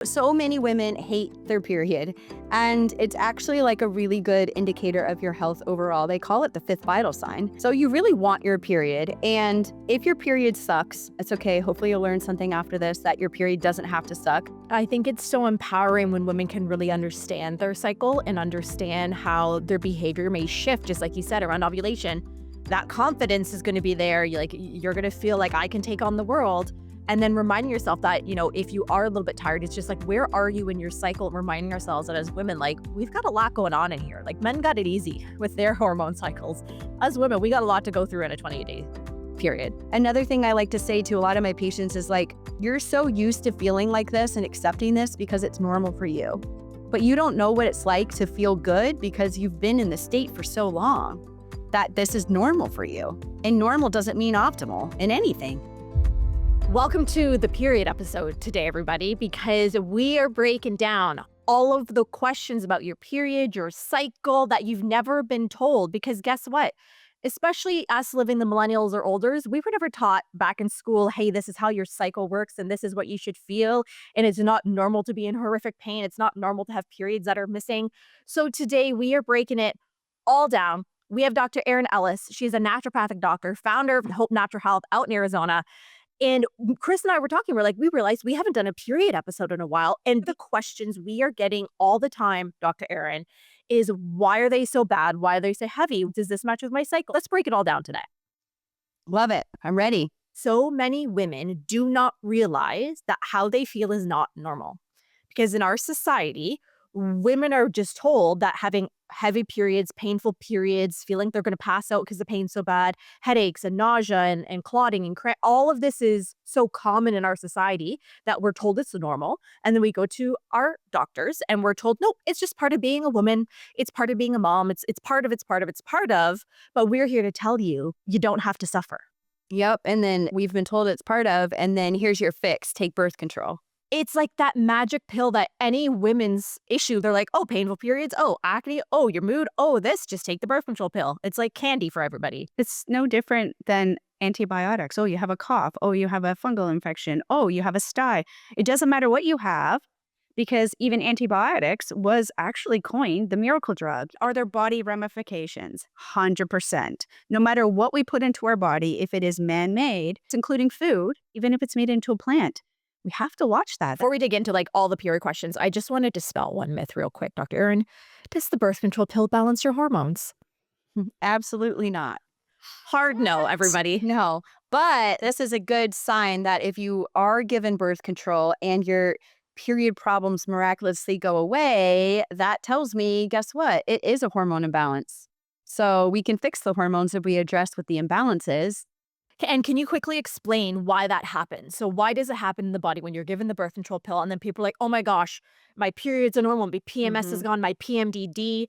So many women hate their period, and it's actually like a really good indicator of your health overall. They call it the fifth vital sign. So you really want your period. And if your period sucks, it's okay. Hopefully you'll learn something after this that your period doesn't have to suck. I think it's so empowering when women can really understand their cycle and understand how their behavior may shift, just like you said, around ovulation. That confidence is going to be there. You're going to feel like I can take on the world. And then reminding yourself that, if you are a little bit tired, it's just like, where are you in your cycle? Reminding ourselves that as women, like, we've got a lot going on in here. Like, men got it easy with their hormone cycles. As women, we got a lot to go through in a 28-day period. Another thing I like to say to a lot of my patients is like, you're so used to feeling like this and accepting this because it's normal for you. But you don't know what it's like to feel good because you've been in the state for so long that this is normal for you. And normal doesn't mean optimal in anything. Welcome to the period episode today, everybody, because we are breaking down all of the questions about your period, your cycle that you've never been told. Because guess what? Especially us living the millennials or olders, we were never taught back in school, hey, this is how your cycle works and this is what you should feel. And it's not normal to be in horrific pain. It's not normal to have periods that are missing. So today we are breaking it all down. We have Dr. Erin Ellis. She's a naturopathic doctor, founder of Hope Natural Health out in Arizona. And Chris and I were talking, we realized we haven't done a period episode in a while. And the questions we are getting all the time, Dr. Erin, is why are they so bad? Why are they so heavy? Does this match with my cycle? Let's break it all down today. Love it. I'm ready. So many women do not realize that how they feel is not normal. Because in our society, women are just told that having heavy periods, painful periods, feeling they're going to pass out because the pain's so bad, headaches and nausea and clotting and cramp, all of this is so common in our society that we're told it's normal. And then we go to our doctors and we're told, no, it's just part of being a woman. It's part of being a mom. It's part of. But we're here to tell you, you don't have to suffer. Yep. And then we've been told it's part of, and then here's your fix, take birth control. It's like that magic pill that any women's issue, they're like, oh, painful periods, oh, acne, oh, your mood, oh, this, just take the birth control pill. It's like candy for everybody. It's no different than antibiotics. Oh, you have a cough. Oh, you have a fungal infection. Oh, you have a sty. It doesn't matter what you have, because even antibiotics was actually coined the miracle drug. Are there body ramifications? 100%. No matter what we put into our body, if it is man-made, including food, even if it's made into a plant, we have to watch that. Before we dig into all the period questions, I just want to dispel one myth real quick, Dr. Erin. Does the birth control pill balance your hormones? Absolutely not. Hard no, everybody. No, but this is a good sign that if you are given birth control and your period problems miraculously go away, that tells me, guess what? It is a hormone imbalance. So we can fix the hormones if we address what the imbalance is. And can you quickly explain why that happens? So why does it happen in the body when you're given the birth control pill and then people are like, oh my gosh, my period's are normal, my PMS is gone, my PMDD,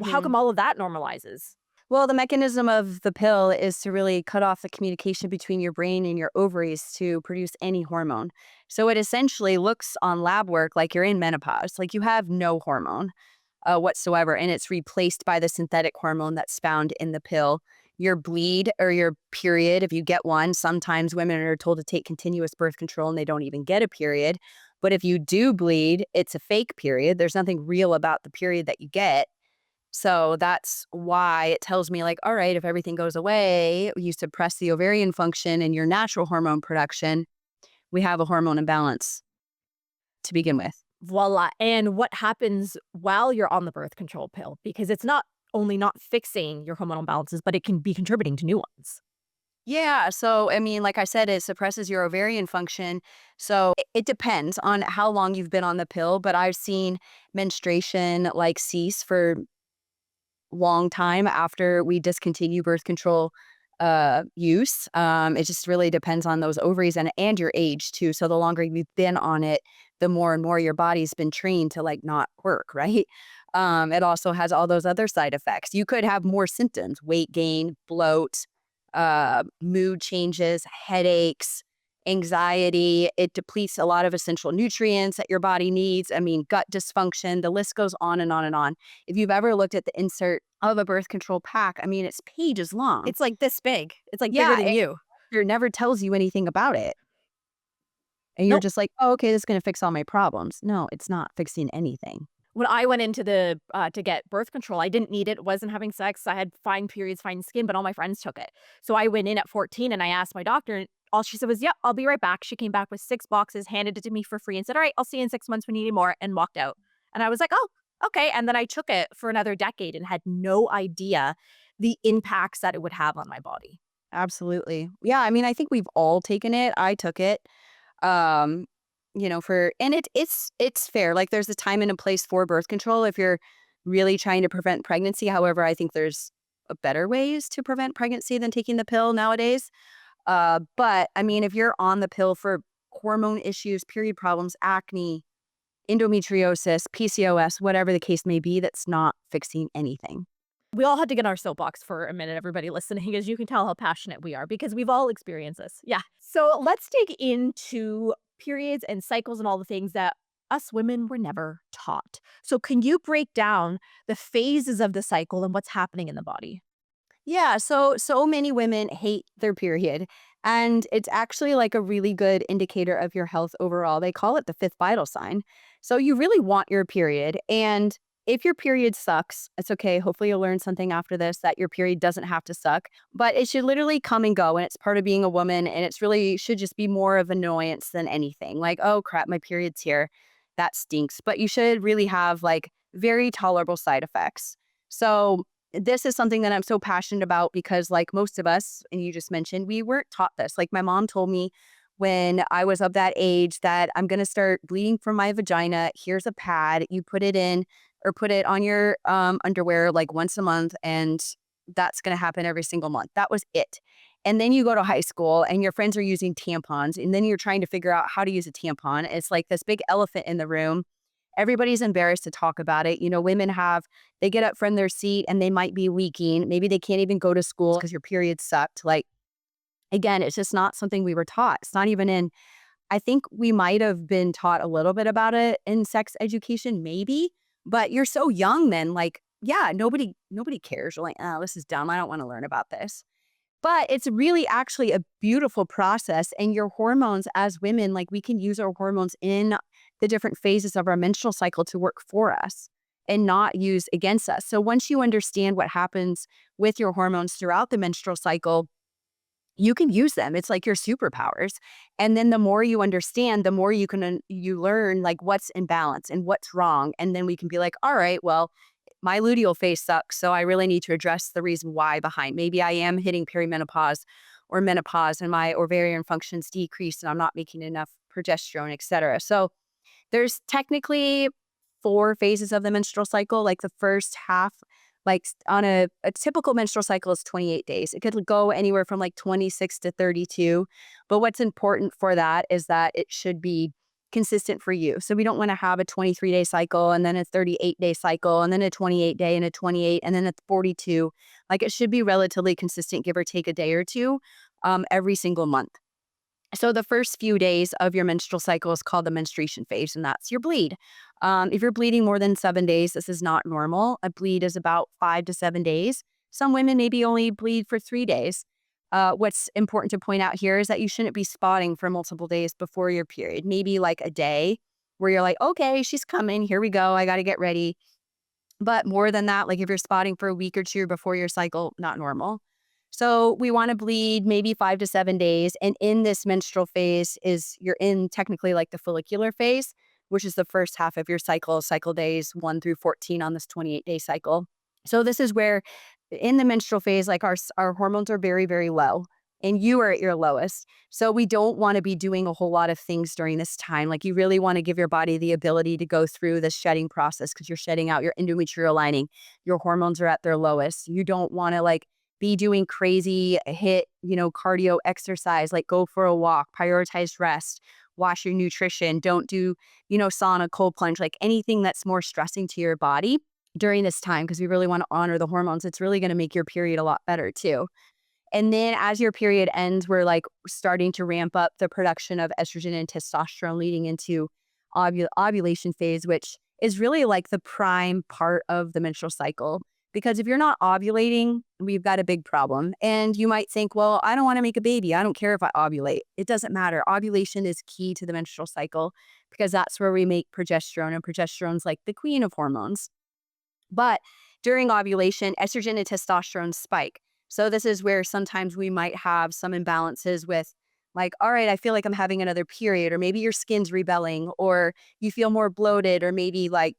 how come all of that normalizes? Well, the mechanism of the pill is to really cut off the communication between your brain and your ovaries to produce any hormone. So it essentially looks on lab work like you're in menopause, like you have no hormone whatsoever, and it's replaced by the synthetic hormone that's found in the pill. Your bleed or your period, if you get one, sometimes women are told to take continuous birth control and they don't even get a period. But if you do bleed, it's a fake period. There's nothing real about the period that you get. So that's why it tells me all right, if everything goes away, you suppress the ovarian function and your natural hormone production, we have a hormone imbalance to begin with. Voila. And what happens while you're on the birth control pill? Because it's not only not fixing your hormonal imbalances, but it can be contributing to new ones. Yeah. So, I mean, like I said, it suppresses your ovarian function. So it depends on how long you've been on the pill, but I've seen menstruation cease for long time after we discontinue birth control use. It just really depends on those ovaries and your age too. So the longer you've been on it, the more and more your body's been trained to not work, right? It also has all those other side effects. You could have more symptoms: weight gain, bloat, mood changes, headaches, anxiety. It depletes a lot of essential nutrients that your body needs. I mean, gut dysfunction, the list goes on and on and on. If you've ever looked at the insert of a birth control pack, I mean, it's pages long. It's like this big. It's bigger than you. It never tells you anything about it. And you're Nope. just like, oh, okay, this is going to fix all my problems. No, it's not fixing anything. When I went into the to get birth control, I didn't need it, wasn't having sex, I had fine periods, fine skin, but all my friends took it. So I went in at 14 and I asked my doctor, and all she said was, "Yep, I'll be right back." She came back with 6 boxes, handed it to me for free and said, "All right, I'll see you in 6 months when you need more," and walked out. And I was like, "Oh, okay." And then I took it for another decade and had no idea the impacts that it would have on my body. Absolutely. Yeah, I mean, I think we've all taken it. I took it. Um, for and it's fair. Like there's a time and a place for birth control if you're really trying to prevent pregnancy. However, I think there's better ways to prevent pregnancy than taking the pill nowadays. But I mean, if you're on the pill for hormone issues, period problems, acne, endometriosis, PCOS, whatever the case may be, that's not fixing anything. We all had to get on our soapbox for a minute, everybody listening, as you can tell how passionate we are because we've all experienced this. Yeah. So let's dig into periods and cycles and all the things that us women were never taught. So, can you break down the phases of the cycle and what's happening in the body? Yeah, so many women hate their period, and it's actually like a really good indicator of your health overall. They call it the fifth vital sign. So you really want your period, and if your period sucks, it's okay. Hopefully you'll learn something after this that your period doesn't have to suck, but it should literally come and go, and it's part of being a woman, and it's really should just be more of annoyance than anything. Like, oh crap, my period's here. That stinks. But you should really have like very tolerable side effects. So this is something that I'm so passionate about because, like most of us, and you just mentioned, we weren't taught this. Like, my mom told me when I was of that age that I'm going to start bleeding from my vagina. Here's a pad. You put it in or put it on your underwear like once a month, and that's going to happen every single month. That was it. And then you go to high school and your friends are using tampons, and then you're trying to figure out how to use a tampon. It's like this big elephant in the room. Everybody's embarrassed to talk about it. Women they get up from their seat and they might be leaking. Maybe they can't even go to school because your period sucked. Like, again, it's just not something we were taught. It's not even in, I think we might have been taught a little bit about it in sex education, maybe, but you're so young then, like, yeah, nobody cares. You're like, oh, this is dumb. I don't want to learn about this. But it's really actually a beautiful process, and your hormones as women, like, we can use our hormones in the different phases of our menstrual cycle to work for us and not use against us. So once you understand what happens with your hormones throughout the menstrual cycle, you can use them. It's like your superpowers. And then the more you understand, the more you learn like what's in balance and what's wrong. And then we can be like, all right, well, my luteal phase sucks, so I really need to address the reason why behind. Maybe I am hitting perimenopause or menopause and my ovarian functions decrease and I'm not making enough progesterone, etc. So there's technically 4 phases of the menstrual cycle. Like the first half, like on a typical menstrual cycle is 28 days. It could go anywhere from like 26 to 32. But what's important for that is that it should be consistent for you. So we don't want to have a 23-day cycle and then a 38-day cycle and then a 28-day and a 28 and then a 42. Like it should be relatively consistent, give or take a day or two, every single month. So the first few days of your menstrual cycle is called the menstruation phase, and that's your bleed. If you're bleeding more than 7 days, this is not normal. A bleed is about 5 to 7 days. Some women maybe only bleed for 3 days. What's important to point out here is that you shouldn't be spotting for multiple days before your period. Maybe like a day where you're like, okay, she's coming. Here we go. I got to get ready. But more than that, like if you're spotting for a week or two before your cycle, not normal. So we want to bleed maybe 5 to 7 days. And in this menstrual phase you're in technically like the follicular phase, which is the first half of your cycle days 1 through 14 on this 28-day cycle. So this is where in the menstrual phase, like our hormones are very, very low and you are at your lowest. So we don't want to be doing a whole lot of things during this time. Like you really want to give your body the ability to go through the shedding process because you're shedding out your endometrial lining. Your hormones are at their lowest. You don't want to like be doing crazy cardio exercise, like go for a walk, prioritize rest, wash your nutrition, don't do, sauna, cold plunge, like anything that's more stressing to your body during this time because we really want to honor the hormones. It's really going to make your period a lot better too. And then as your period ends, we're like starting to ramp up the production of estrogen and testosterone leading into ovulation phase, which is really like the prime part of the menstrual cycle. Because if you're not ovulating, we've got a big problem. And you might think, well, I don't want to make a baby. I don't care if I ovulate. It doesn't matter. Ovulation is key to the menstrual cycle because that's where we make progesterone, and progesterone's like the queen of hormones. But during ovulation, estrogen and testosterone spike. So this is where sometimes we might have some imbalances with, like, all right, I feel like I'm having another period, or maybe your skin's rebelling, or you feel more bloated, or maybe like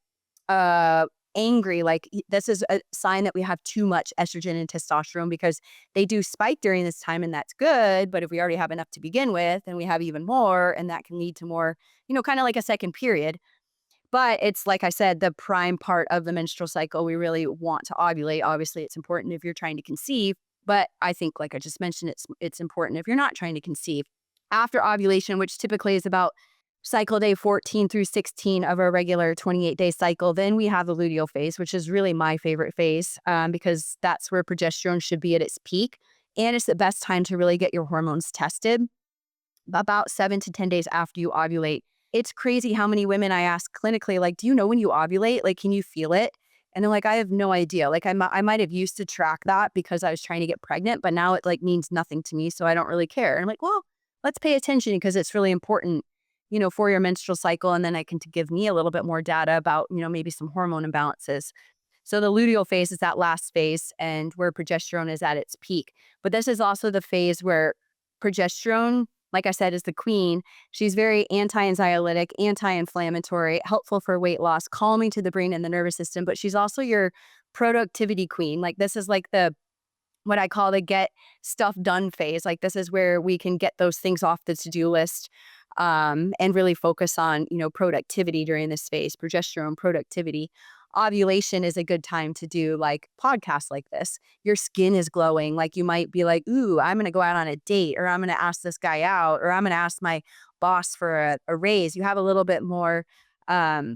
uh angry. Like this is a sign that we have too much estrogen and testosterone, because they do spike during this time, and that's good. But if we already have enough to begin with, and we have even more, and that can lead to more, kind of like a second period. But it's like I said, the prime part of the menstrual cycle, we really want to ovulate. Obviously, it's important if you're trying to conceive, but I think, like I just mentioned, it's important if you're not trying to conceive. After ovulation, which typically is about cycle day 14 through 16 of our regular 28-day cycle, then we have the luteal phase, which is really my favorite phase, because that's where progesterone should be at its peak. And it's the best time to really get your hormones tested, about 7 to 10 days after you ovulate. It's crazy how many women I ask clinically, like, do you know when you ovulate? Like, can you feel it? And they're like, I have no idea. Like, I might have used to track that because I was trying to get pregnant, but now it like means nothing to me. So I don't really care. And I'm like, well, let's pay attention because it's really important, for your menstrual cycle. And then I can give me a little bit more data about, maybe some hormone imbalances. So the luteal phase is that last phase, and where progesterone is at its peak. But this is also the phase where progesterone, like I said, is the queen. She's very anti-anxiolytic, anti-inflammatory, helpful for weight loss, calming to the brain and the nervous system. But she's also your productivity queen. Like this is like the what I call the get stuff done phase. Like this is where we can get those things off the to-do list, and really focus on, productivity during this phase, progesterone productivity. Ovulation is a good time to do like podcasts like this. Your skin is glowing. Like you might be like, ooh, I'm going to go out on a date, or I'm going to ask this guy out, or I'm going to ask my boss for a raise. You have a little bit more um,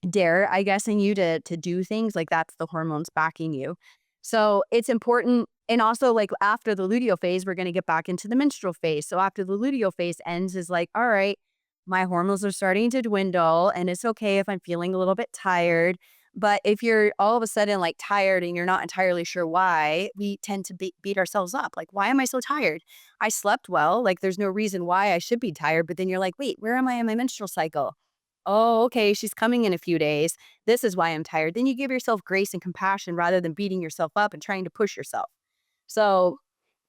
dare, I guess, in you to do things like that's the hormones backing you. So it's important. And also, like after the luteal phase, we're going to get back into the menstrual phase. So after the luteal phase ends, is like, all right, my hormones are starting to dwindle, and it's okay if I'm feeling a little bit tired. But if you're all of a sudden like tired and you're not entirely sure why, we tend to beat ourselves up. Like, why am I so tired? I slept well. Like, there's no reason why I should be tired. But then you're like, wait, where am I in my menstrual cycle? Oh, okay, she's coming in a few days. This is why I'm tired. Then you give yourself grace and compassion rather than beating yourself up and trying to push yourself. So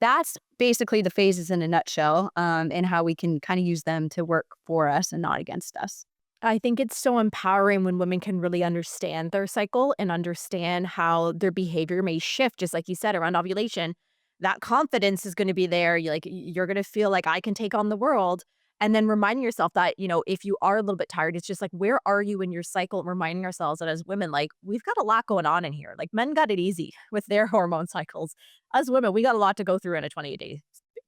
that's basically the phases in a nutshell, and how we can kind of use them to work for us and not against us. I think it's so empowering when women can really understand their cycle and understand how their behavior may shift, just like you said, around ovulation. That confidence is going to be there. You're going to feel like I can take on the world. And then reminding yourself that, if you are a little bit tired, it's just like, where are you in your cycle? And reminding ourselves that as women, like, we've got a lot going on in here. Like, men got it easy with their hormone cycles. As women, we got a lot to go through in a 28-day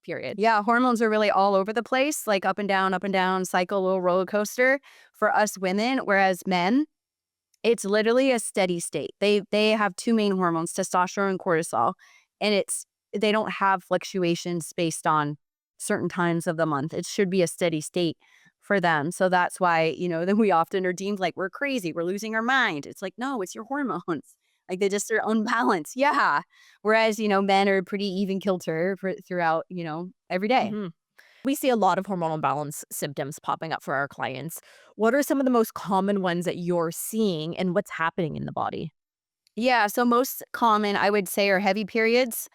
period. Yeah, hormones are really all over the place, like up and down, cycle, little roller coaster for us women. Whereas men, it's literally a steady state. They have two main hormones, testosterone and cortisol, and they don't have fluctuations based on certain times of the month. It should be a steady state for them. So that's why, then we often are deemed like we're crazy, we're losing our mind. It's like, no, it's your hormones. Like they just are unbalanced. Yeah. Whereas, men are pretty even kilter throughout, every day. Mhm. We see a lot of hormonal imbalance symptoms popping up for our clients. What are some of the most common ones that you're seeing, and what's happening in the body? Yeah, so most common, I would say, are heavy periods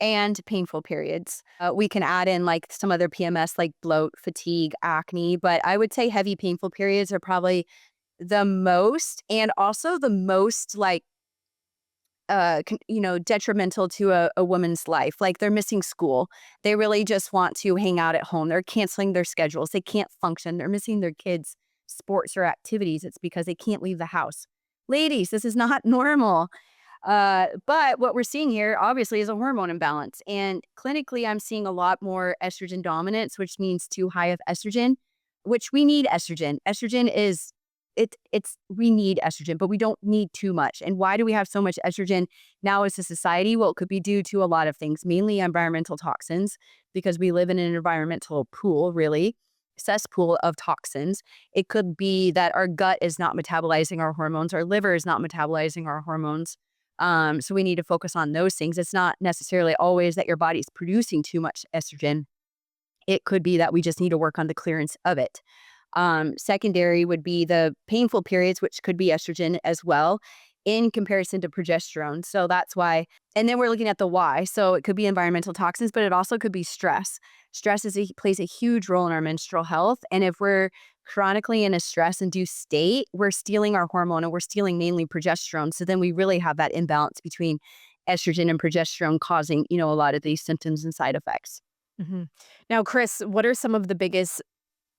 and painful periods. We can add in like some other PMS like bloat, fatigue, acne, but I would say heavy painful periods are probably the most, and also the most like detrimental to a woman's life. Like they're missing school. They really just want to hang out at home. They're canceling their schedules. They can't function. They're missing their kids' sports or activities. It's because they can't leave the house. Ladies, this is not normal. But what we're seeing here, obviously, is a hormone imbalance. And clinically, I'm seeing a lot more estrogen dominance, which means too high of estrogen, which we need estrogen. Estrogen is we need estrogen, but we don't need too much. And why do we have so much estrogen now as a society? Well, it could be due to a lot of things, mainly environmental toxins, because we live in an environmental pool, really, cesspool of toxins. It could be that our gut is not metabolizing our hormones, our liver is not metabolizing our hormones. So we need to focus on those things. It's not necessarily always that your body's producing too much estrogen. It could be that we just need to work on the clearance of it. Secondary would be the painful periods, which could be estrogen as well in comparison to progesterone. So that's why. And then we're looking at the why. So it could be environmental toxins, but it also could be stress. Stress plays a huge role in our menstrual health. And if we're chronically in a stress-induced state, we're stealing our hormone and we're stealing mainly progesterone. So then we really have that imbalance between estrogen and progesterone causing, a lot of these symptoms and side effects. Hmm. Now, Chris, what are some of the biggest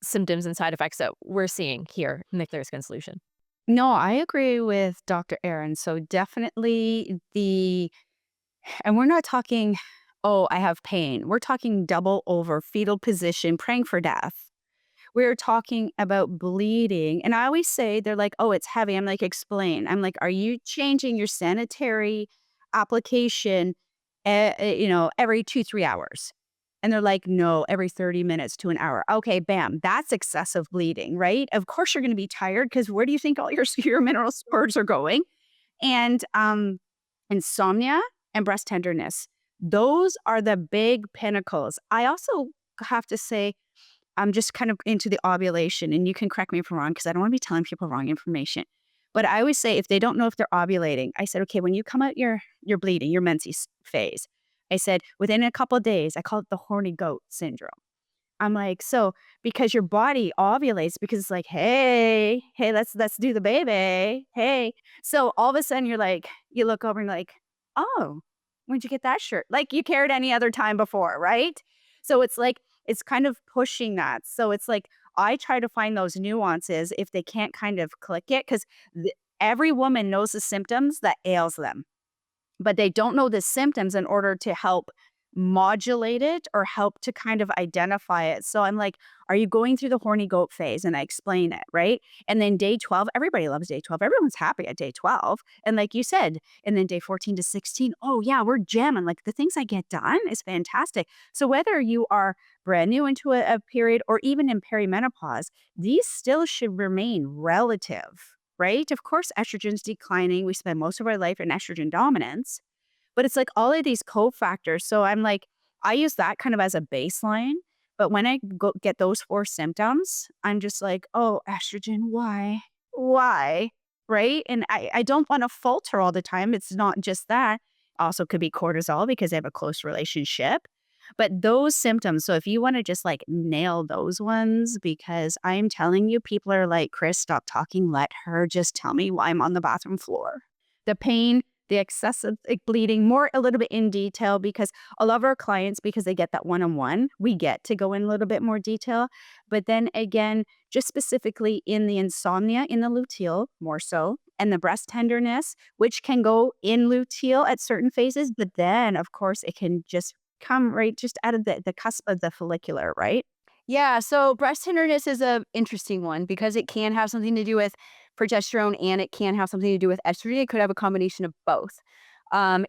symptoms and side effects that we're seeing here in the Clear Skin Solution? No, I agree with Dr. Erin. So definitely and we're not talking, oh, I have pain. We're talking double over fetal position, praying for death. We're talking about bleeding. And I always say, they're like, oh, it's heavy. I'm like, explain. I'm like, are you changing your sanitary application, every 2, 3 hours? And they're like, no, every 30 minutes to an hour. Okay, bam, that's excessive bleeding, right? Of course you're going to be tired because where do you think all your mineral stores are going? And insomnia and breast tenderness, those are the big pinnacles. I also have to say, I'm just kind of into the ovulation, and you can correct me if I'm wrong because I don't want to be telling people wrong information. But I always say if they don't know if they're ovulating, I said, okay, when you come out your bleeding, your menses phase, I said within a couple of days, I call it the horny goat syndrome. I'm like, so because your body ovulates because it's like, hey, let's do the baby. Hey. So all of a sudden you're like, you look over and you're like, oh, where'd you get that shirt? Like you cared any other time before, right? So it's like, it's kind of pushing that. So it's like, I try to find those nuances if they can't kind of click it because every woman knows the symptoms that ails them, but they don't know the symptoms in order to help modulate it or help to kind of identify it. So I'm like, are you going through the horny goat phase? And I explain it, right? And then day 12, everybody loves day 12. Everyone's happy at day 12. And like you said, and then day 14 to 16, oh yeah, we're jamming. Like the things I get done is fantastic. So whether you are brand new into a period or even in perimenopause, these still should remain relative, right? Of course, estrogen's declining. We spend most of our life in estrogen dominance. But it's like all of these cofactors. So I'm like, I use that kind of as a baseline. But when I get those 4 symptoms, I'm just like, oh, estrogen, why? Why? Right? And I don't want to falter all the time. It's not just that. Also could be cortisol because they have a close relationship. But those symptoms, so if you want to just like nail those ones, because I'm telling you, people are like, Chris, stop talking. Let her just tell me why I'm on the bathroom floor. The pain, the excessive bleeding, more a little bit in detail because a lot of our clients, because they get that one-on-one, we get to go in a little bit more detail. But then again, just specifically in the insomnia, in the luteal, more so, and the breast tenderness, which can go in luteal at certain phases. But then, of course, it can just come right just out of the cusp of the follicular, right? Yeah, so breast tenderness is a interesting one because it can have something to do with progesterone and it can have something to do with estrogen. It could have a combination of both.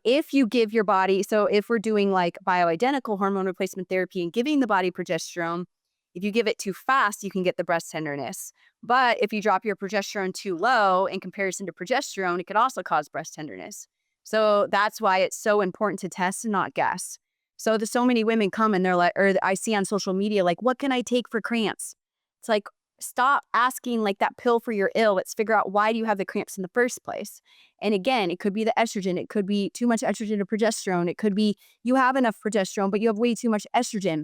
If you give your body, so if we're doing like bioidentical hormone replacement therapy and giving the body progesterone, if you give it too fast, you can get the breast tenderness. But if you drop your progesterone too low in comparison to progesterone, it could also cause breast tenderness. So that's why it's so important to test and not guess. So there's so many women come and they're like, or I see on social media, like, what can I take for cramps? It's like, stop asking like that pill for your ill. Let's figure out why do you have the cramps in the first place? And again, it could be the estrogen. It could be too much estrogen or progesterone. It could be you have enough progesterone, but you have way too much estrogen.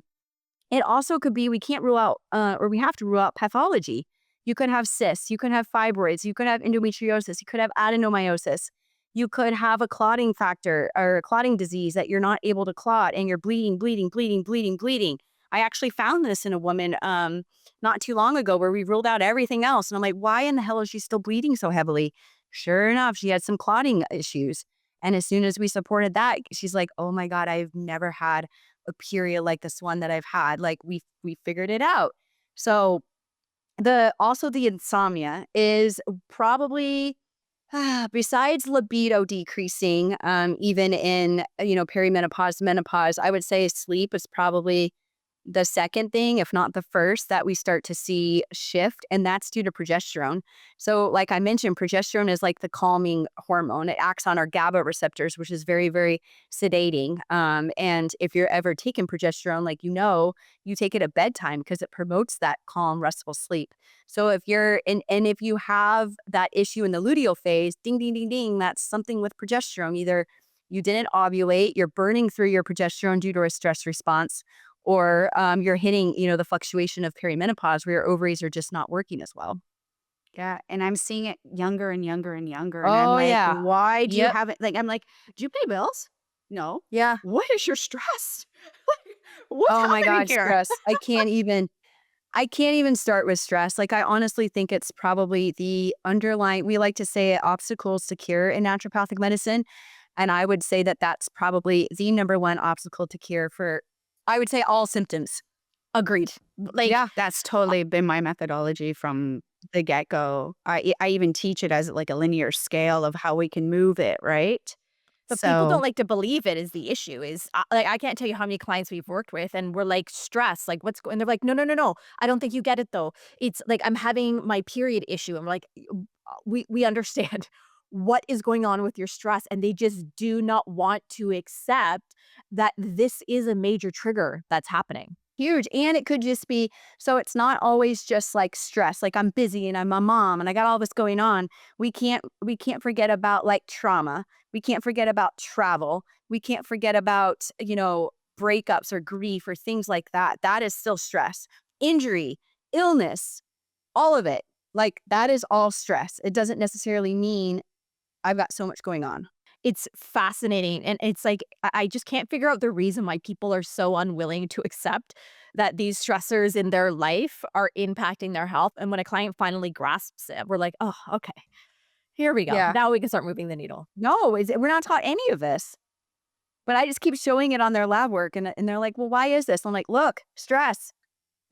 It also could be we can't rule out, or we have to rule out pathology. You could have cysts. You could have fibroids. You could have endometriosis. You could have adenomyosis. You could have a clotting factor or a clotting disease that you're not able to clot and you're bleeding, bleeding, bleeding, bleeding, bleeding. I actually found this in a woman not too long ago where we ruled out everything else. And I'm like, why in the hell is she still bleeding so heavily? Sure enough, she had some clotting issues. And as soon as we supported that, she's like, oh my God, I've never had a period like this one that I've had. Like we figured it out. So the insomnia is probably besides libido decreasing, even in perimenopause, menopause, I would say sleep is probably the second thing, if not the first, that we start to see shift, and that's due to progesterone. So, like I mentioned, progesterone is like the calming hormone. It acts on our GABA receptors, which is very, very sedating. And if you're ever taking progesterone, like you take it at bedtime because it promotes that calm, restful sleep. So if you're and if you have that issue in the luteal phase, ding, ding, ding, ding, that's something with progesterone. Either you didn't ovulate, you're burning through your progesterone due to a stress response, or you're hitting, the fluctuation of perimenopause where your ovaries are just not working as well. Yeah, and I'm seeing it younger and younger and younger, and I'm Oh, like, yeah. "Why do you Yep. have it?" Like, I'm like, "Do you pay bills?" "No." Yeah. "What is your stress?" Like, what's Oh my happening God, here? stress. I can't even start with stress. Like, I honestly think it's probably the underlying, we like to say obstacles to cure in naturopathic medicine. And I would say that that's probably the number one obstacle to cure for, I would say, all symptoms. Agreed. Like, Yeah. That's totally been my methodology from the get-go. I even teach it as, like, a linear scale of how we can move it, right? but people don't So like to believe it is the issue is like I can't tell you how many clients we've worked with and we're like stress like what's going they're like no I don't think you get it though it's like I'm having my period issue I'm like we understand what is going on with your stress and they just do not want to accept that this is a major trigger that's happening. Huge. And it could just be, so it's not always just like stress. Like, I'm busy and I'm a mom and I got all this going on. We can't forget about like trauma. We can't forget about travel. We can't forget about, breakups or grief or things like that. That is still stress. Injury, illness, all of it. Like, that is all stress. It doesn't necessarily mean I've got so much going on. It's fascinating, and it's like I just can't figure out the reason why people are so unwilling to accept that these stressors in their life are impacting their health, and when a client finally grasps it, we're like, "Oh, okay. Here we go. Yeah. Now we can start moving the needle." No, we're not taught any of this. But I just keep showing it on their lab work, and they're like, "Well, why is this?" I'm like, "Look, stress.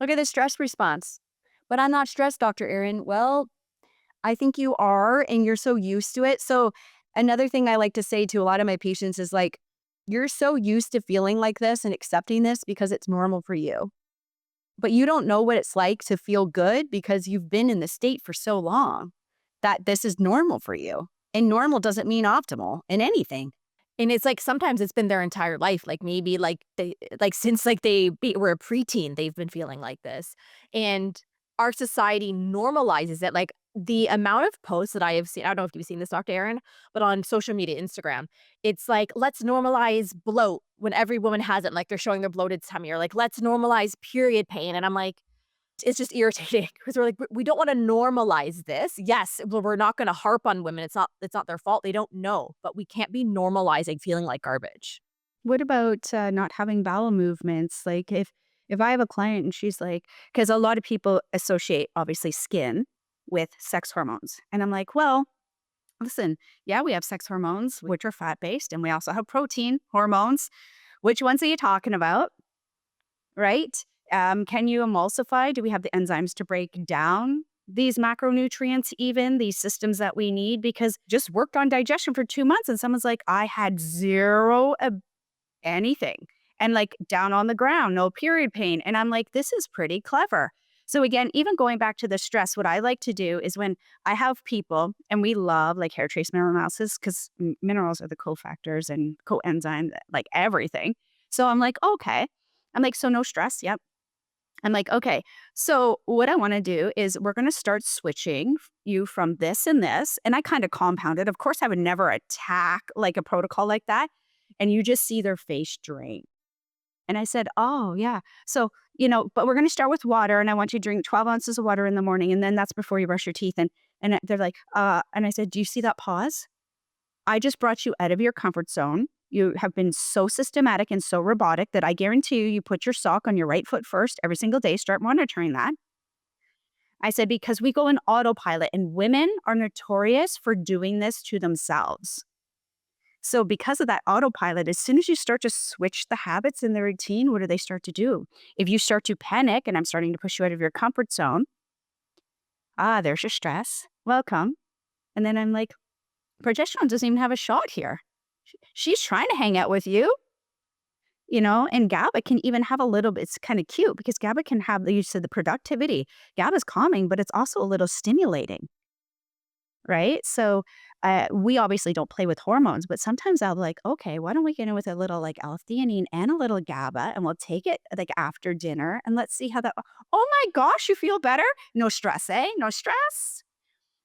Look at the stress response." "But I'm not stressed, Dr. Erin." "Well, I think you are, and you're so used to it." So another thing I like to say to a lot of my patients is like, you're so used to feeling like this and accepting this because it's normal for you. But you don't know what it's like to feel good because you've been in the state for so long that this is normal for you. And normal doesn't mean optimal in anything. And it's like sometimes it's been their entire life, like maybe like they like since like were a preteen, they've been feeling like this. And our society normalizes it. Like the amount of posts that I have seen, I don't know if you've seen this, Dr. Aaron, but on social media, Instagram, it's like, let's normalize bloat when every woman has it. Like they're showing their bloated tummy, or like, let's normalize period pain. And I'm like, it's just irritating because we're like, we don't wanna normalize this. Yes, well, we're not gonna harp on women. It's not their fault. They don't know, but we can't be normalizing feeling like garbage. what about, not having bowel movements? Like, if I have a client and she's like, because a lot of people associate, obviously, skin with sex hormones, and I'm like, "Well, listen, yeah, we have sex hormones, which are fat-based, and we also have protein hormones. Which ones are you talking about?" Right? Can you emulsify? Do we have the enzymes to break down these macronutrients, even these systems that we need? Because just worked on digestion for 2 months, and someone's like, I had zero anything, and like down on the ground, no period pain. And I'm like, this is pretty clever. So again, even going back to the stress, what I like to do is when I have people, and we love like hair trace mineral analysis because minerals are the cofactors and coenzymes, like everything. So I'm like, okay. I'm like, so no stress. Yep. I'm like, okay. So what I want to do is we're going to start switching you from this and this. And I kind of compounded. Of course, I would never attack like a protocol like that. And you just see their face drain. And I said, oh, yeah. So, but we're going to start with water. And I want you to drink 12 ounces of water in the morning. And then that's before you brush your teeth. And they're like, and I said, do you see that pause? I just brought you out of your comfort zone. You have been so systematic and so robotic that I guarantee you put your sock on your right foot first every single day. Start monitoring that. I said, because we go in autopilot and women are notorious for doing this to themselves. So because of that autopilot, as soon as you start to switch the habits in the routine, what do they start to do? If you start to panic and I'm starting to push you out of your comfort zone, there's your stress. Welcome. And then I'm like, progesterone doesn't even have a shot here. She's trying to hang out with you. and GABA can even have a little bit, it's kind of cute because GABA can have, you said the productivity. GABA is calming, but it's also a little stimulating, right? So we obviously don't play with hormones, but sometimes I'll be like, okay, why don't we get in with a little like L-theanine and a little GABA and we'll take it like after dinner and let's see how that, oh my gosh, you feel better? No stress, eh? No stress.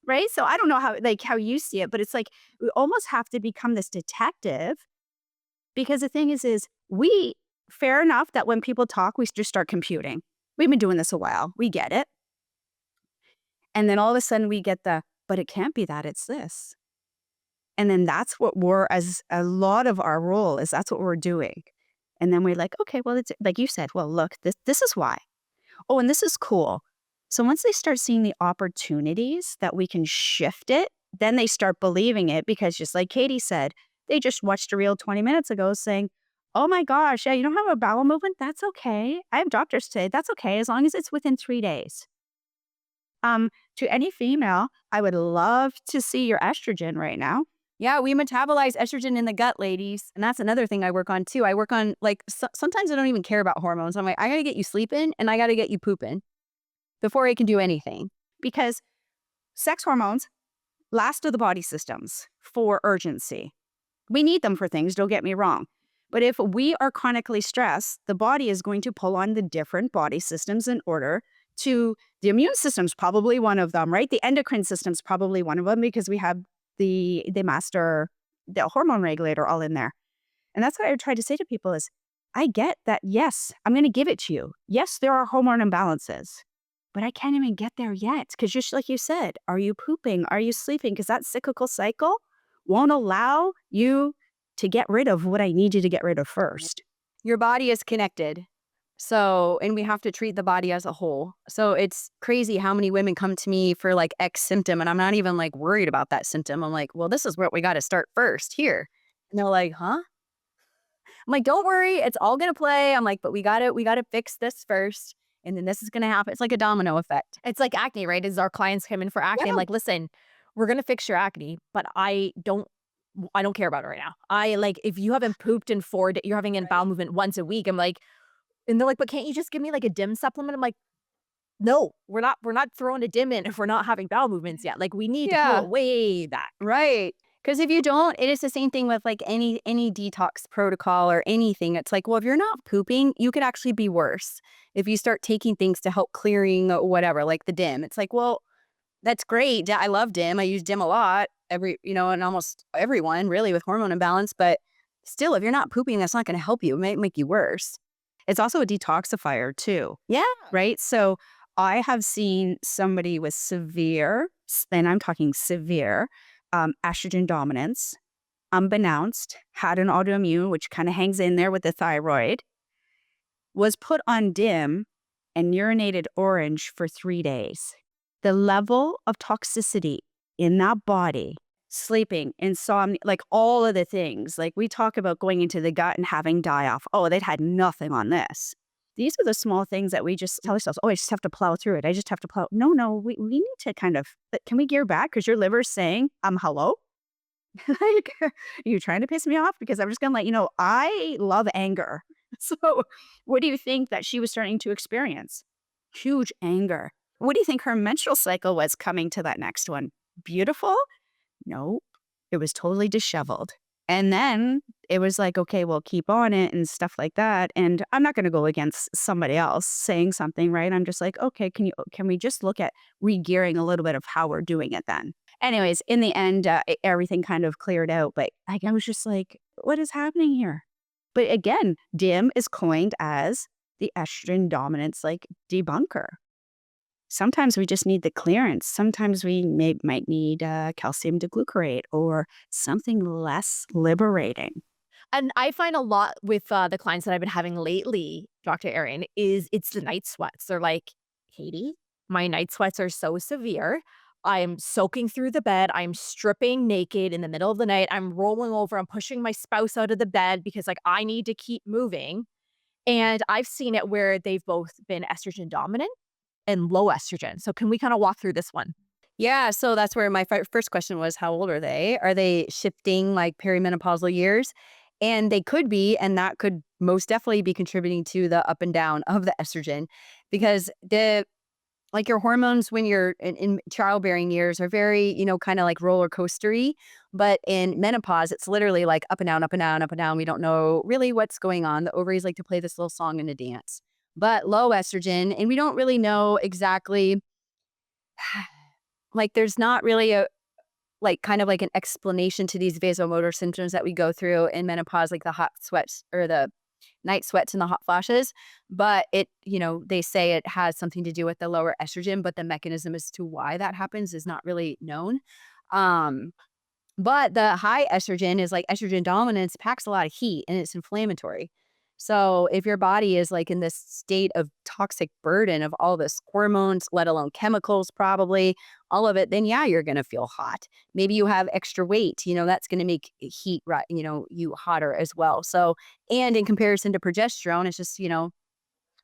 Right? So I don't know how you see it, but it's like we almost have to become this detective because the thing is we, fair enough that when people talk, we just start computing. We've been doing this a while. We get it. And then all of a sudden we get but it can't be that, it's this. And then that's what as a lot of our role is that's what we're doing. And then we're like, okay, well, it's like you said, well, look, this is why. Oh, and this is cool. So once they start seeing the opportunities that we can shift it, then they start believing it because just like Katie said, they just watched a reel 20 minutes ago saying, oh my gosh, yeah, you don't have a bowel movement? That's okay. I have doctors say that's okay as long as it's within 3 days. To any female, I would love to see your estrogen right now. Yeah, we metabolize estrogen in the gut, ladies. And that's another thing I work on too. I work on like sometimes I don't even care about hormones. I'm like, I got to get you sleeping and I got to get you pooping before I can do anything. Because sex hormones, last of the body systems for urgency. We need them for things, don't get me wrong. But if we are chronically stressed, the body is going to pull on the different body systems in order to, the immune system's probably one of them, right? The endocrine system's probably one of them because we have the hormone regulator all in there. And that's what I try to say to people is, I get that, yes, I'm going to give it to you. Yes, there are hormone imbalances, but I can't even get there yet. Because just like you said, are you pooping? Are you sleeping? Because that cyclical cycle won't allow you to get rid of what I need you to get rid of first. Your body is connected. So, and we have to treat the body as a whole. So it's crazy how many women come to me for like X symptom and I'm not even like worried about that symptom. I'm like, well, this is what we got to start first here. And they're like, huh? I'm like, don't worry, it's all gonna play. I'm like, but we gotta fix this first. And then this is gonna happen. It's like a domino effect. It's like acne, right? As our clients come in for acne, Yeah. I'm like, listen, we're gonna fix your acne, but I don't care about it right now. I like if you haven't pooped in 4 days, you're having a bowel movement once a week. I'm like, and they're like, but can't you just give me like a DIM supplement? I'm like, no, we're not throwing a DIM in if we're not having bowel movements yet. Like we need to pull Yeah. it way back. Right. Because if you don't, it is the same thing with like any detox protocol or anything. It's like, well, if you're not pooping, you could actually be worse. If you start taking things to help clearing or whatever, like the DIM, it's like, well, that's great. I love DIM. I use DIM a lot, and almost everyone really with hormone imbalance. But still, if you're not pooping, that's not going to help you. It might make you worse. It's also a detoxifier too. Yeah. Right? So I have seen somebody with severe, and I'm talking severe, estrogen dominance, unbeknownst, had an autoimmune, which kind of hangs in there with the thyroid, was put on DIM and urinated orange for 3 days. The level of toxicity in that body, sleeping, insomnia, like all of the things, like we talk about going into the gut and having die off. Oh, they'd had nothing on this. These are the small things that we just tell ourselves, oh, I just have to plow through it. I just have to plow. No, we need to kind of, can we gear back? Because your liver's saying, hello? Like, are you trying to piss me off? Because I'm just going to let you know, I love anger. So what do you think that she was starting to experience? Huge anger. What do you think her menstrual cycle was coming to that next one? Beautiful? No, it was totally disheveled. And then it was like, okay, well, keep on it and stuff like that. And I'm not going to go against somebody else saying something, right? I'm just like, okay, can we just look at re-gearing a little bit of how we're doing it then? Anyways, in the end, everything kind of cleared out. But like, I was just like, what is happening here? But again, DIM is coined as the estrogen dominance like debunker. Sometimes we just need the clearance. Sometimes we might need calcium deglucarate or something less liberating. And I find a lot with the clients that I've been having lately, Dr. Erin, is it's the night sweats. They're like, Katie, my night sweats are so severe. I'm soaking through the bed. I'm stripping naked in the middle of the night. I'm rolling over. I'm pushing my spouse out of the bed because like I need to keep moving. And I've seen it where they've both been estrogen dominant and low estrogen. So can we kind of walk through this one? Yeah. So that's where my first question was, how old are they? Are they shifting like perimenopausal years? And they could be, and that could most definitely be contributing to the up and down of the estrogen because like your hormones when you're in childbearing years are very, kind of like roller coastery. But in menopause, it's literally like up and down, up and down, up and down. We don't know really what's going on. The ovaries like to play this little song and a dance. But low estrogen, and we don't really know exactly, like, there's not really a, like, kind of like an explanation to these vasomotor symptoms that we go through in menopause, like the hot sweats or the night sweats and the hot flashes. But they say it has something to do with the lower estrogen, but the mechanism as to why that happens is not really known. Um, but the high estrogen is like estrogen dominance packs a lot of heat and it's inflammatory. So if your body is like in this state of toxic burden of all this hormones, let alone chemicals, probably all of it, then yeah, you're going to feel hot. Maybe you have extra weight, that's going to make heat, right, you hotter as well. So, and in comparison to progesterone, it's just, a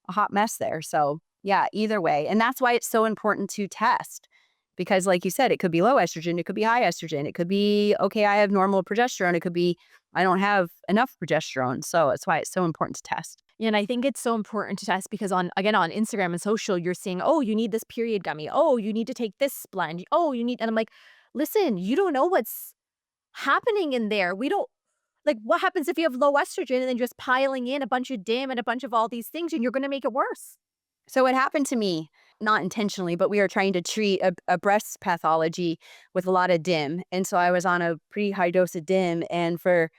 hot mess there. So yeah, either way. And that's why it's so important to test. Because like you said, it could be low estrogen, it could be high estrogen, it could be, okay, I have normal progesterone, it could be, I don't have enough progesterone. So that's why it's so important to test. Yeah, and I think it's so important to test because on Instagram and social, you're seeing, oh, you need this period gummy. Oh, you need to take this blend. Oh, you need, and I'm like, listen, you don't know what's happening in there. We don't like what happens if you have low estrogen and then just piling in a bunch of DIM and a bunch of all these things and you're gonna make it worse. So it happened to me, not intentionally, but we were trying to treat a breast pathology with a lot of DIM. And so I was on a pretty high dose of DIM. And for,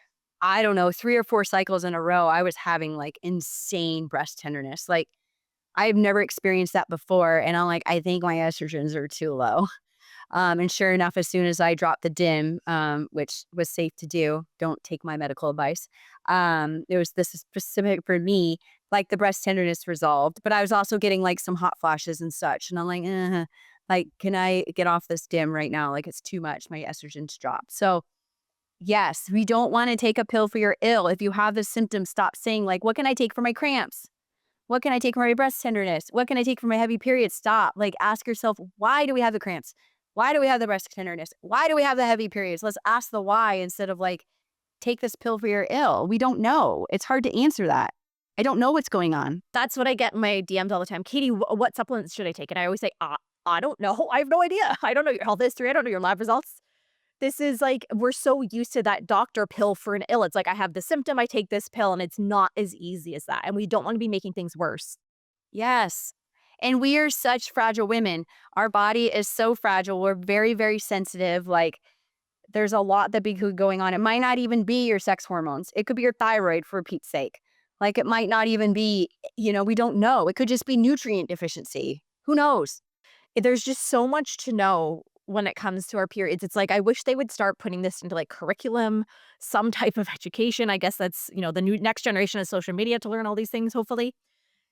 I don't know, 3 or 4 cycles in a row, I was having like insane breast tenderness. Like I've never experienced that before. And I'm like, I think my estrogens are too low. And sure enough, as soon as I dropped the DIM, which was safe to do, don't take my medical advice. This is specific for me, like the breast tenderness resolved, but I was also getting like some hot flashes and such. And I'm like, can I get off this DIM right now? Like it's too much. My estrogen's dropped. So yes, we don't want to take a pill for your ill. If you have the symptoms, stop saying like, what can I take for my cramps? What can I take for my breast tenderness? What can I take for my heavy period? Stop. Like ask yourself, why do we have the cramps? Why do we have the breast tenderness? Why do we have the heavy periods? Let's ask the why instead of like, take this pill for your ill. We don't know. It's hard to answer that. I don't know what's going on. That's what I get in my DMs all the time. Katie, what supplements should I take? And I always say, I don't know. I have no idea. I don't know your health history. I don't know your lab results. This is like, we're so used to that doctor pill for an ill. It's like, I have the symptom, I take this pill, and it's not as easy as that. And we don't want to be making things worse. Yes. And we are such fragile women. Our body is so fragile. We're very, very sensitive. Like there's a lot that be going on. It might not even be your sex hormones. It could be your thyroid for Pete's sake. Like it might not even be, we don't know. It could just be nutrient deficiency. Who knows? There's just so much to know when it comes to our periods. It's like, I wish they would start putting this into like curriculum, some type of education. I guess that's, the new next generation of social media to learn all these things, hopefully.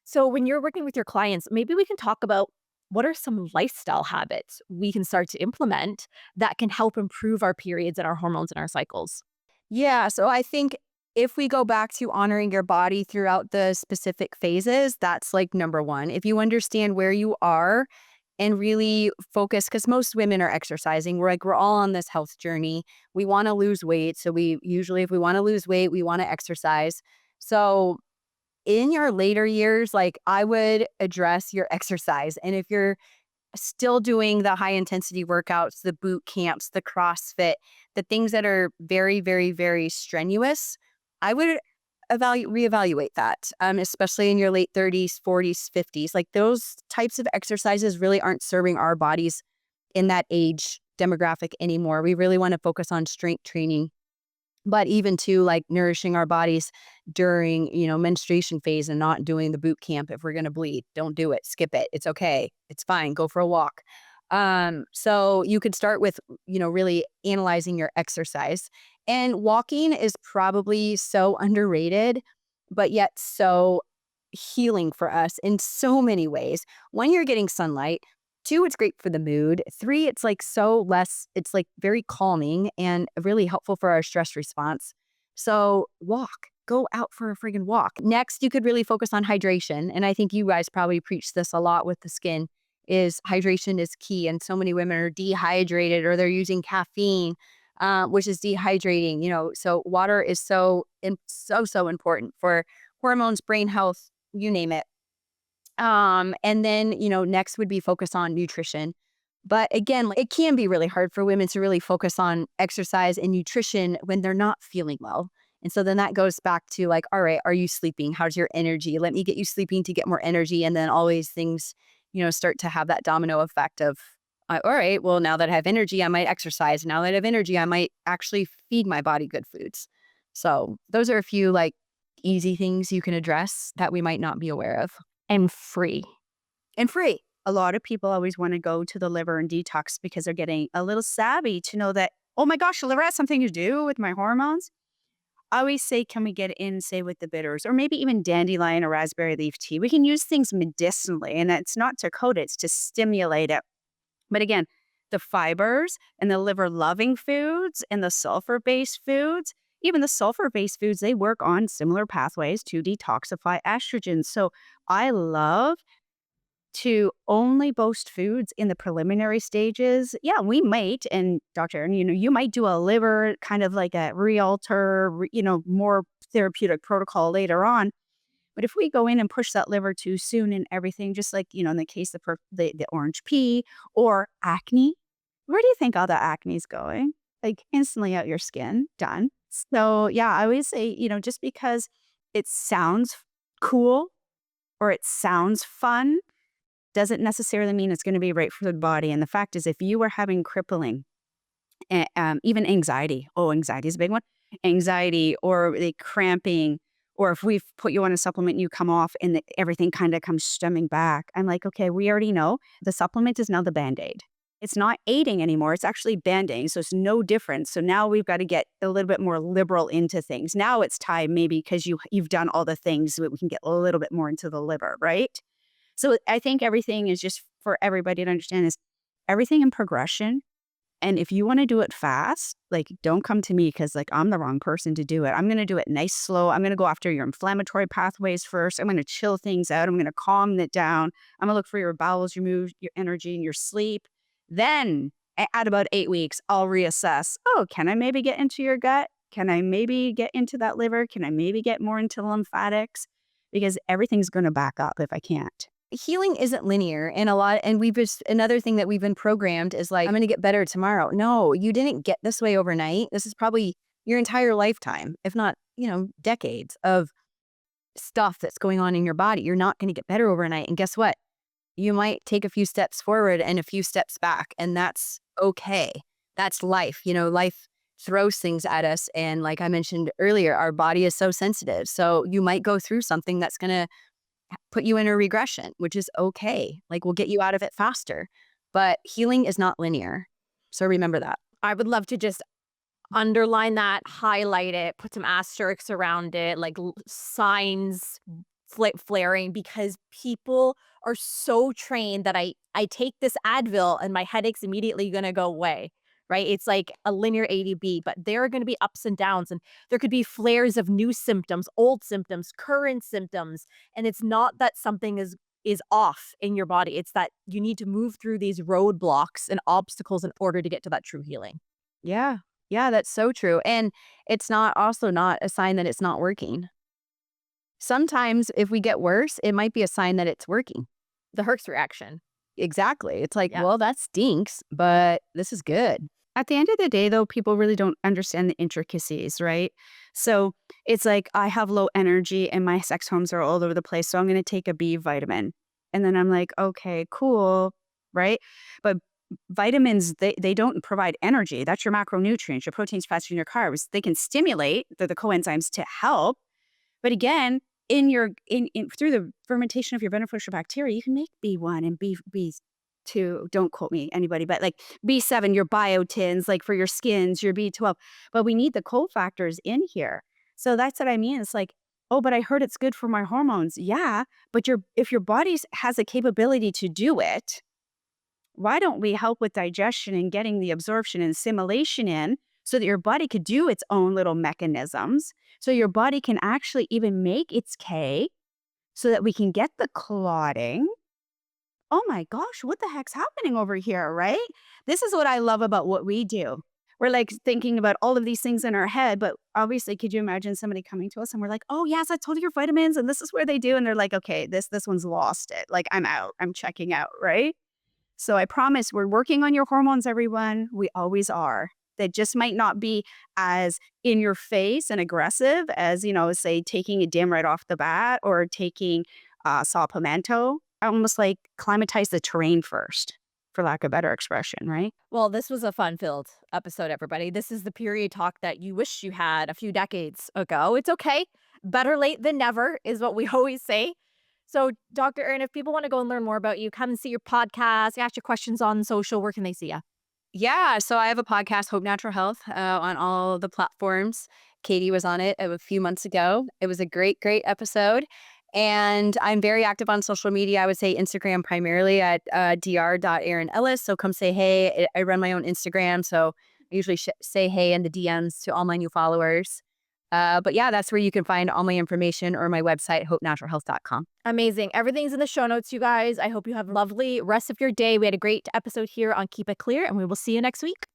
So when you're working with your clients, maybe we can talk about what are some lifestyle habits we can start to implement that can help improve our periods and our hormones and our cycles. Yeah. So I think if we go back to honoring your body throughout the specific phases, that's like number one. If you understand where you are and really focus, because most women are exercising. We're all on this health journey. We want to lose weight. So if we want to lose weight, we want to exercise. So in your later years, like I would address your exercise. And if you're still doing the high intensity workouts, the boot camps, the CrossFit, the things that are very, very, very strenuous, I would reevaluate that, especially in your late 30s, 40s, 50s. Like those types of exercises really aren't serving our bodies in that age demographic anymore. We really want to focus on strength training, but even to like nourishing our bodies during, menstruation phase and not doing the boot camp. If we're going to bleed, don't do it. Skip it. It's okay. It's fine. Go for a walk. So you could start with, really analyzing your exercise. And walking is probably so underrated, but yet so healing for us in so many ways. One, you're getting sunlight. 2, it's great for the mood. 3, it's like it's like very calming and really helpful for our stress response. So go out for a friggin' walk. Next, you could really focus on hydration. And I think you guys probably preach this a lot with the skin, is hydration is key. And so many women are dehydrated or they're using caffeine which is dehydrating. So water is so important for hormones, brain health, you name it. And then, next would be focus on nutrition. But again, it can be really hard for women to really focus on exercise and nutrition when they're not feeling well. And so then that goes back to like, all right, are you sleeping? How's your energy? Let me get you sleeping to get more energy. And then always things, start to have that domino effect of, all right, well, now that I have energy, I might exercise. Now that I have energy, I might actually feed my body good foods. So those are a few like easy things you can address that we might not be aware of. And free. And free. A lot of people always want to go to the liver and detox because they're getting a little savvy to know that, oh my gosh, the liver has something to do with my hormones. I always say, can we get in, say, with the bitters or maybe even dandelion or raspberry leaf tea? We can use things medicinally, and it's not to coat it, it's to stimulate it. But again, the fibers and the liver-loving foods and the sulfur-based foods, even the sulfur-based foods, they work on similar pathways to detoxify estrogen. So I love to only boast foods in the preliminary stages. Yeah, we might, and Dr. Erin, you might do a liver kind of like a realtor, more therapeutic protocol later on. But if we go in and push that liver too soon and everything, just like, in the case of the orange pea or acne, where do you think all the acne is going? Like instantly out your skin, done. So yeah, I always say, just because it sounds cool or it sounds fun, doesn't necessarily mean it's going to be right for the body. And the fact is, if you are having crippling, even anxiety, anxiety is a big one, anxiety or the cramping, or if we've put you on a supplement and you come off and everything kind of comes stemming back, I'm like, okay, we already know the supplement is now the Band-Aid. It's not aiding anymore. It's actually band-aiding. So it's no different. So now we've got to get a little bit more liberal into things. Now it's time maybe because you've done all the things so we can get a little bit more into the liver, right? So I think everything is just for everybody to understand is everything in progression. And if you want to do it fast, like don't come to me because like I'm the wrong person to do it. I'm going to do it nice, slow. I'm going to go after your inflammatory pathways first. I'm going to chill things out. I'm going to calm it down. I'm going to look for your bowels, your mood, your energy, and your sleep. Then at about 8 weeks, I'll reassess. Oh, can I maybe get into your gut? Can I maybe get into that liver? Can I maybe get more into lymphatics? Because everything's going to back up if I can't. Healing isn't linear, and we've just another thing that we've been programmed is like, I'm going to get better tomorrow. No, you didn't get this way overnight. This is probably your entire lifetime, if not, decades of stuff that's going on in your body. You're not going to get better overnight. And guess what? You might take a few steps forward and a few steps back, and that's okay. That's life. Life throws things at us. And like I mentioned earlier, our body is so sensitive. So you might go through something that's going to put you in a regression, which is okay. Like we'll get you out of it faster. But healing is not linear. So remember that. I would love to just underline that, highlight it, put some asterisks around it, like signs flaring, because people are so trained that I take this Advil and my headache's immediately going to go away. Right? It's like a linear A to B, but there are going to be ups and downs, and there could be flares of new symptoms, old symptoms, current symptoms. And it's not that something is off in your body. It's that you need to move through these roadblocks and obstacles in order to get to that true healing. Yeah. Yeah, that's so true. And it's not a sign that it's not working. Sometimes if we get worse, it might be a sign that it's working. The Herx reaction. Exactly. It's like, Yeah. well, that stinks, but this is good. At the end of the day, though, people really don't understand the intricacies, right? So it's like I have low energy and my sex hormones are all over the place. So I'm going to take a B vitamin. And then I'm like, okay, cool, right? But vitamins, they don't provide energy. That's your macronutrients, your proteins, fats, and your carbs. They can stimulate the coenzymes to help. But again, in through the fermentation of your beneficial bacteria, you can make B1 and B2. Don't quote me, anybody, but like B7, your biotins, like for your skins, your B12. But we need the cofactors in here. So that's what I mean. It's like, oh, but I heard it's good for my hormones. Yeah, but if your body has a capability to do it, why don't we help with digestion and getting the absorption and assimilation in so that your body could do its own little mechanisms, so your body can actually even make its K so that we can get the clotting. Oh my gosh, what the heck's happening over here, right? This is what I love about what we do. we're like thinking about all of these things in our head. But obviously, could you imagine somebody coming to us and we're like, oh, yes, I told you your vitamins and this is where they do. And they're like, okay, this one's lost it. Like, I'm out. I'm checking out. Right. So I promise we're working on your hormones, everyone. We always are. That just might not be as in your face and aggressive as, say taking a dim right off the bat or taking saw pimento. Almost like climatize the terrain first, for lack of better expression, right? Well, this was a fun-filled episode, everybody. This is the period talk that you wish you had a few decades ago. It's okay. Better late than never is what we always say. So, Dr. Erin, if people want to go and learn more about you, come and see your podcast, ask your questions on social, where can they see you? Yeah, so I have a podcast, Hope Natural Health, on all the platforms. Katie was on it a few months ago. It was a great, great episode. And I'm very active on social media. I would say Instagram primarily at dr.erinellis. So come say hey. I run my own Instagram. So I usually say hey in the DMs to all my new followers. But yeah, that's where you can find all my information or my website, hopenaturalhealth.com. Amazing. Everything's in the show notes, you guys. I hope you have a lovely rest of your day. We had a great episode here on Keep It Clear, and we will see you next week.